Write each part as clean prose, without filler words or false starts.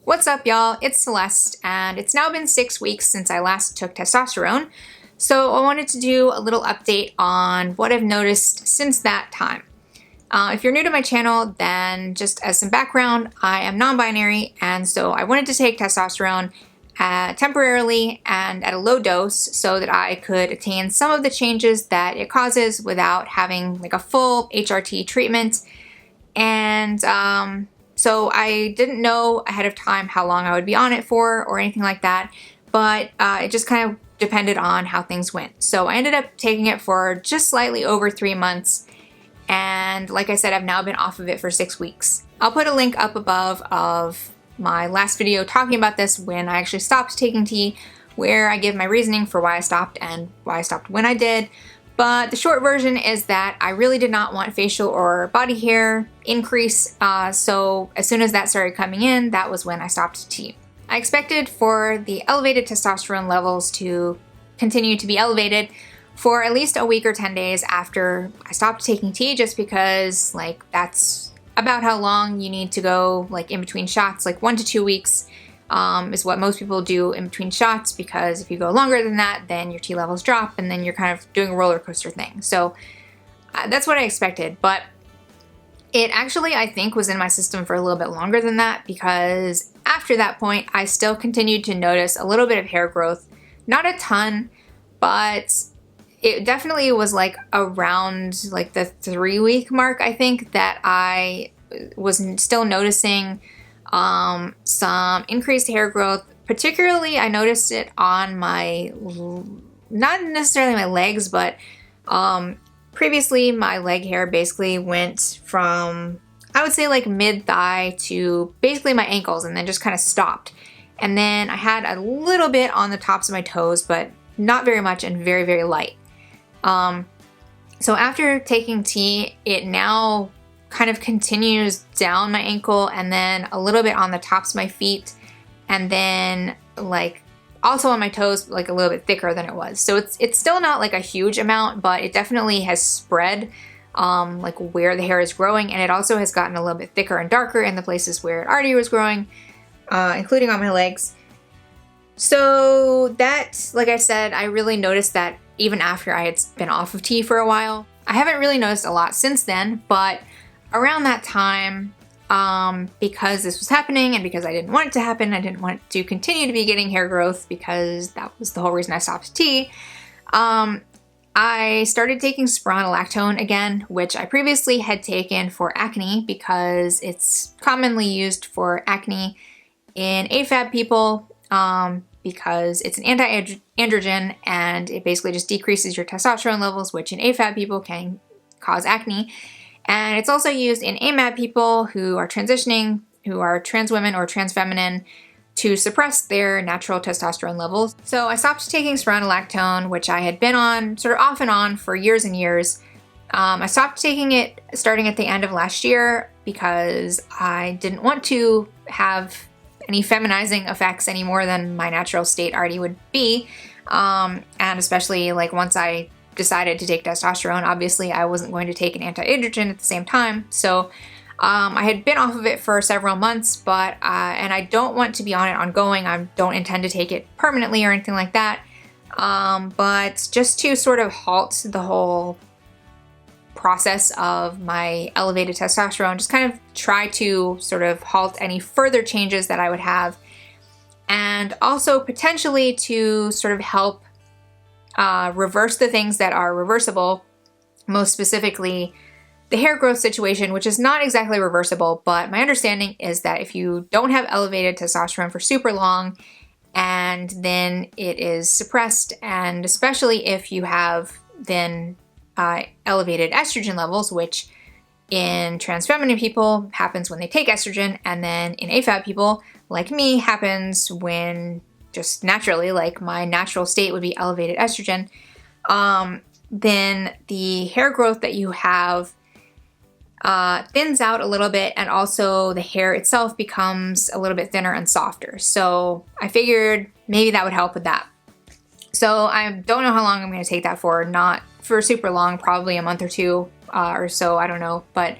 What's up, y'all? It's Celeste, and it's now been 6 weeks since I last took testosterone, so I wanted to do a little update on what I've noticed since that time. If you're new to my channel, then just as some background, I am non-binary, and so I wanted to take testosterone temporarily and at a low dose so that I could attain some of the changes that it causes without having like a full HRT treatment. And so I didn't know ahead of time how long I would be on it for or anything like that, but it just kind of depended on how things went. So I ended up taking it for just slightly over 3 months, and like I said, I've now been off of it for 6 weeks. I'll put a link up above of my last video talking about this when I actually stopped taking T, where I give my reasoning for why I stopped and why I stopped when I did. But the short version is that I really did not want facial or body hair increase, so as soon as that started coming in, that was when I stopped T. I expected for the elevated testosterone levels to continue to be elevated for at least a week or 10 days after I stopped taking T, just because like that's about how long you need to go like in between shots, like 1 to 2 weeks. Is what most people do in between shots, because if you go longer than that, then your T levels drop and then you're kind of doing a roller coaster thing. So that's what I expected, but it actually, I think, was in my system for a little bit longer than that, because after that point, I still continued to notice a little bit of hair growth. Not a ton, but it definitely was like around like the 3-week mark, I think, that I was still noticing some increased hair growth. Particularly, I noticed it on my, not necessarily my legs, but previously my leg hair basically went from, I would say like mid-thigh to basically my ankles, and then just kind of stopped. And then I had a little bit on the tops of my toes, but not very much, and very, very light. So after taking T, it now kind of continues down my ankle and then a little bit on the tops of my feet, and then like also on my toes, like a little bit thicker than it was. So it's still not like a huge amount, but it definitely has spread like where the hair is growing, and it also has gotten a little bit thicker and darker in the places where it already was growing, including on my legs. So that, like I said, I really noticed that even after I had been off of T for a while. I haven't really noticed a lot since then, but around that time, because this was happening and because I didn't want it to happen, I didn't want to continue to be getting hair growth, because that was the whole reason I stopped T, I started taking spironolactone again, which I previously had taken for acne because it's commonly used for acne in AFAB people, because it's an anti-androgen and it basically just decreases your testosterone levels, which in AFAB people can cause acne. And it's also used in AMAB people who are transitioning, who are trans women or trans feminine, to suppress their natural testosterone levels. So I stopped taking spironolactone, which I had been on sort of off and on for years and years. I stopped taking it starting at the end of last year because I didn't want to have any feminizing effects any more than my natural state already would be. And especially like once I decided to take testosterone, obviously I wasn't going to take an anti-androgen at the same time. So I had been off of it for several months, but and I don't want to be on it ongoing. I don't intend to take it permanently or anything like that. But just to sort of halt the whole process of my elevated testosterone, just kind of try to sort of halt any further changes that I would have, and also potentially to sort of help reverse the things that are reversible, most specifically the hair growth situation, which is not exactly reversible, but my understanding is that if you don't have elevated testosterone for super long and then it is suppressed, and especially if you have then elevated estrogen levels, which in trans feminine people happens when they take estrogen, and then in AFAB people like me happens when just naturally, like my natural state would be elevated estrogen, then the hair growth that you have thins out a little bit, and also the hair itself becomes a little bit thinner and softer. So I figured maybe that would help with that. So I don't know how long I'm going to take that for, not for super long, probably a month or two or so, I don't know. But,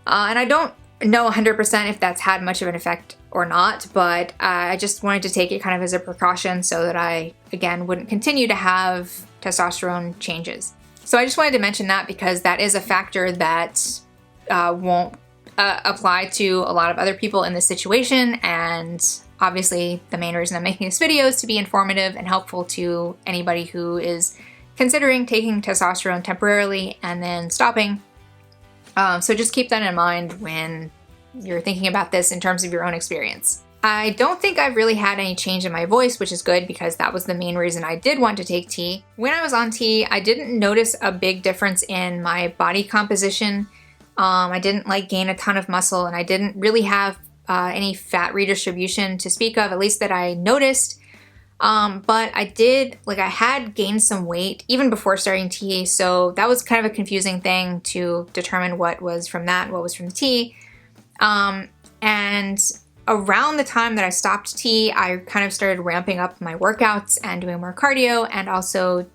and I don't know 100% if that's had much of an effect or not, but I just wanted to take it kind of as a precaution so that I, again, wouldn't continue to have testosterone changes. So I just wanted to mention that because that is a factor that won't apply to a lot of other people in this situation, and obviously the main reason I'm making this video is to be informative and helpful to anybody who is considering taking testosterone temporarily and then stopping. So just keep that in mind when you're thinking about this in terms of your own experience. I don't think I've really had any change in my voice, which is good because that was the main reason I did want to take T. When I was on T, I didn't notice a big difference in my body composition. I didn't gain a ton of muscle, and I didn't really have any fat redistribution to speak of, at least that I noticed. But I did, I had gained some weight even before starting T, so that was kind of a confusing thing to determine what was from that, what was from the T. And around the time that I stopped T, I kind of started ramping up my workouts and doing more cardio, and also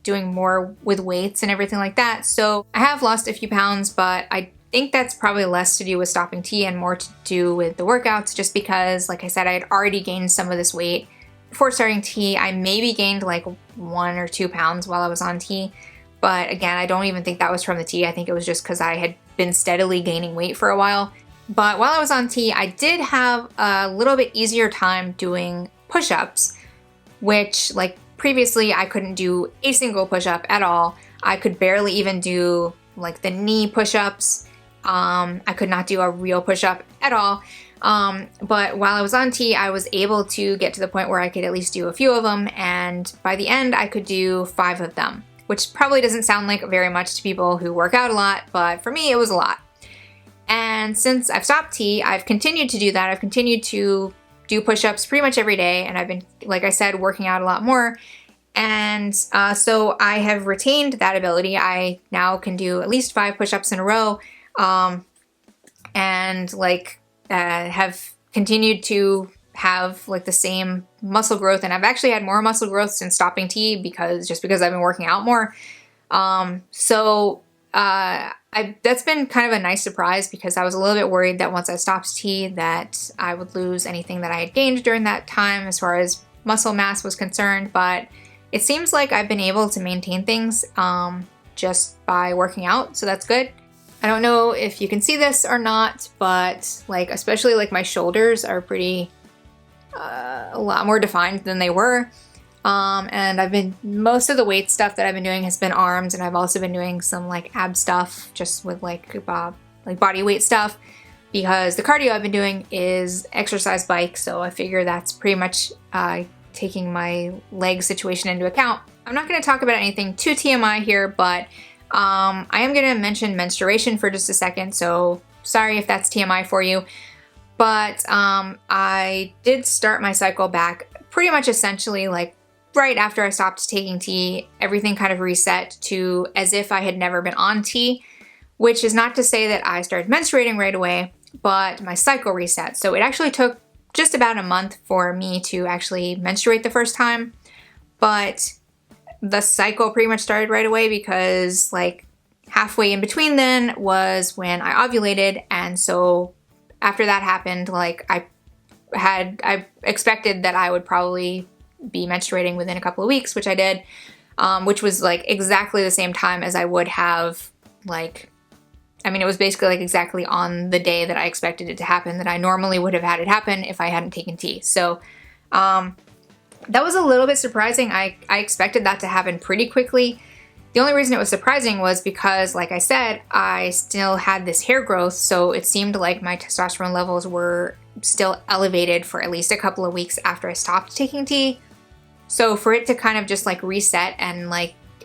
doing more with weights and everything like that. So I have lost a few pounds, but I think that's probably less to do with stopping T and more to do with the workouts, just because, like I said, I had already gained some of this weight before starting T. I maybe gained 1 or 2 pounds while I was on T, but again, I don't even think that was from the T. I think it was just because I had been steadily gaining weight for a while. But while I was on T, I did have a little bit easier time doing push-ups, which previously I couldn't do a single push-up at all. I could barely even do the knee push-ups. I could not do a real push-up at all. But while I was on T, I was able to get to the point where I could at least do a few of them, and by the end I could do 5 of them, which probably doesn't sound like very much to people who work out a lot, but for me it was a lot. And since I've stopped T, I've continued to do that. I've continued to do push-ups pretty much every day, and I've been, like I said, working out a lot more. And so I have retained that ability. I now can do at least 5 push-ups in a row, and have continued to have the same muscle growth. And I've actually had more muscle growth since stopping T because I've been working out more. That's been kind of a nice surprise, because I was a little bit worried that once I stopped T that I would lose anything that I had gained during that time as far as muscle mass was concerned, but it seems like I've been able to maintain things just by working out, so that's good. I don't know if you can see this or not, but especially my shoulders are pretty a lot more defined than they were. And most of the weight stuff that I've been doing has been arms, and I've also been doing some ab stuff just with body weight stuff, because the cardio I've been doing is exercise bike, so I figure that's pretty much taking my leg situation into account. I'm not going to talk about anything too TMI here, but I am going to mention menstruation for just a second, so sorry if that's TMI for you. But I did start my cycle back pretty much essentially right after I stopped taking T. Everything kind of reset to as if I had never been on T, which is not to say that I started menstruating right away, but my cycle reset. So it actually took just about a month for me to actually menstruate the first time, but the cycle pretty much started right away, because halfway in between then was when I ovulated, and so after that happened, I expected that I would probably be menstruating within a couple of weeks, which I did, which was exactly the same time as I would have it was basically exactly on the day that I expected it to happen, that I normally would have had it happen if I hadn't taken T. So that was a little bit surprising. I expected that to happen pretty quickly. The only reason it was surprising was because, like I said, I still had this hair growth, so it seemed like my testosterone levels were still elevated for at least a couple of weeks after I stopped taking T. So for it to kind of just reset and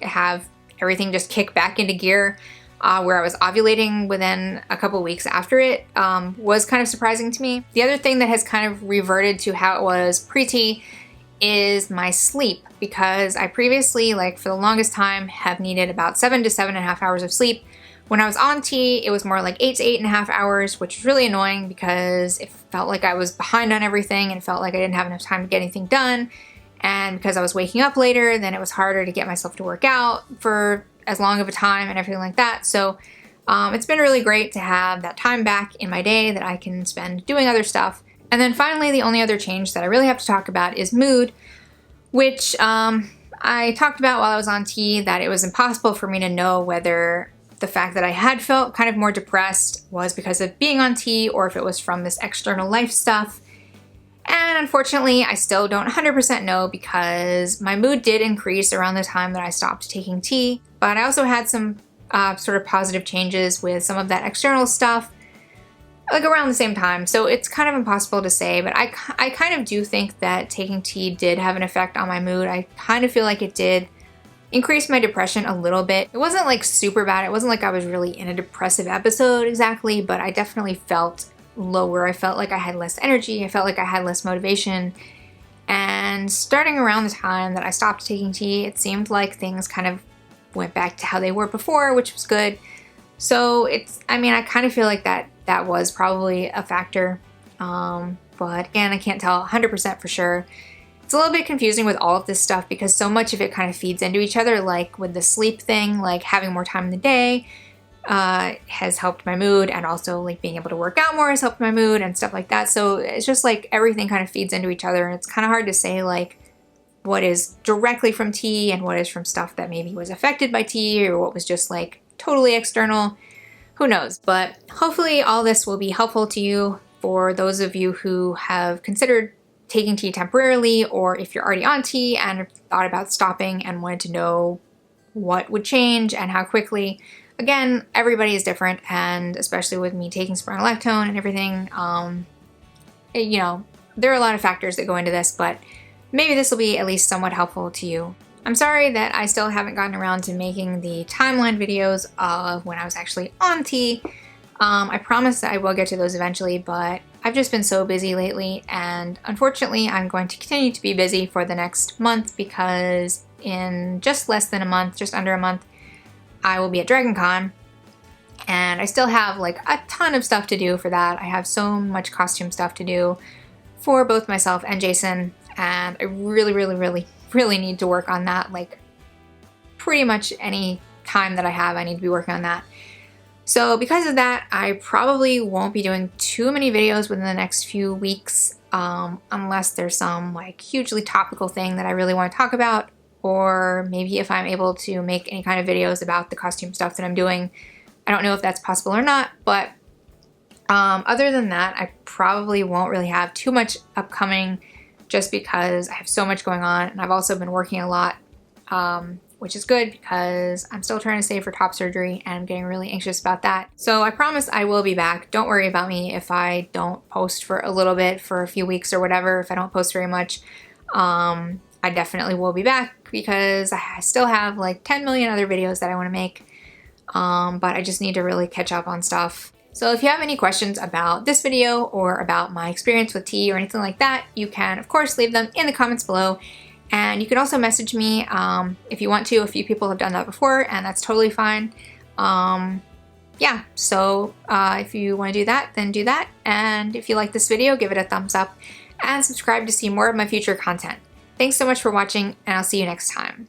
have everything just kick back into gear, where I was ovulating within a couple of weeks after it, was kind of surprising to me. The other thing that has kind of reverted to how it was pre-T is my sleep, because I previously, for the longest time, have needed about 7 to 7.5 hours of sleep. When I was on T, it was more 8 to 8.5 hours, which was really annoying because it felt like I was behind on everything and it felt like I didn't have enough time to get anything done. And because I was waking up later, then it was harder to get myself to work out for as long of a time and everything like that. So It's been really great to have that time back in my day that I can spend doing other stuff. And then finally, the only other change that I really have to talk about is mood, which I talked about while I was on tea, that it was impossible for me to know whether the fact that I had felt kind of more depressed was because of being on tea or if it was from this external life stuff. And unfortunately, I still don't 100% know because my mood did increase around the time that I stopped taking tea, but I also had some sort of positive changes with some of that external stuff, like around the same time. So it's kind of impossible to say, but I kind of do think that taking tea did have an effect on my mood. I kind of feel like it did increase my depression a little bit. It wasn't like super bad. It wasn't like I was really in a depressive episode exactly, but I definitely felt lower. I felt like I had less energy. I felt like I had less motivation. And starting around the time that I stopped taking tea, it seemed like things kind of went back to how they were before, which was good. So I kind of feel like that was probably a factor. But again, I can't tell 100% for sure. It's a little bit confusing with all of this stuff because so much of it kind of feeds into each other, like with the sleep thing, like having more time in the day has helped my mood, and also like being able to work out more has helped my mood and stuff like that. So it's just like everything kind of feeds into each other, and it's kind of hard to say like what is directly from tea and what is from stuff that maybe was affected by tea or what was just like totally external. Who knows? But hopefully all this will be helpful to you for those of you who have considered taking tea temporarily, or if you're already on tea and have thought about stopping and wanted to know what would change and how quickly. Again, everybody is different, and especially with me taking spironolactone and everything, there are a lot of factors that go into this, but maybe this will be at least somewhat helpful to you. I'm sorry that I still haven't gotten around to making the timeline videos of when I was actually on tea. I promise that I will get to those eventually, but I've just been so busy lately, and unfortunately I'm going to continue to be busy for the next month because in just less than a month, just under a month, I will be at Dragon Con, and I still have like a ton of stuff to do for that. I have so much costume stuff to do for both myself and Jason, and I really need to work on that. Like pretty much any time that I have, I need to be working on that. So because of that, I probably won't be doing too many videos within the next few weeks, unless there's some like hugely topical thing that I really want to talk about, or maybe if I'm able to make any kind of videos about the costume stuff that I'm doing. I don't know if that's possible or not, but other than that, I probably won't really have too much upcoming just because I have so much going on, and I've also been working a lot, which is good because I'm still trying to save for top surgery and I'm getting really anxious about that. So I promise I will be back. Don't worry about me if I don't post for a little bit, for a few weeks or whatever, if I don't post very much. I definitely will be back because I still have like 10 million other videos that I want to make, but I just need to really catch up on stuff. So if you have any questions about this video or about my experience with tea or anything like that, you can of course leave them in the comments below. And you can also message me if you want to. A few people have done that before, and that's totally fine. Yeah, so if you want to do that, then do that. And if you like this video, give it a thumbs up and subscribe to see more of my future content. Thanks so much for watching, and I'll see you next time.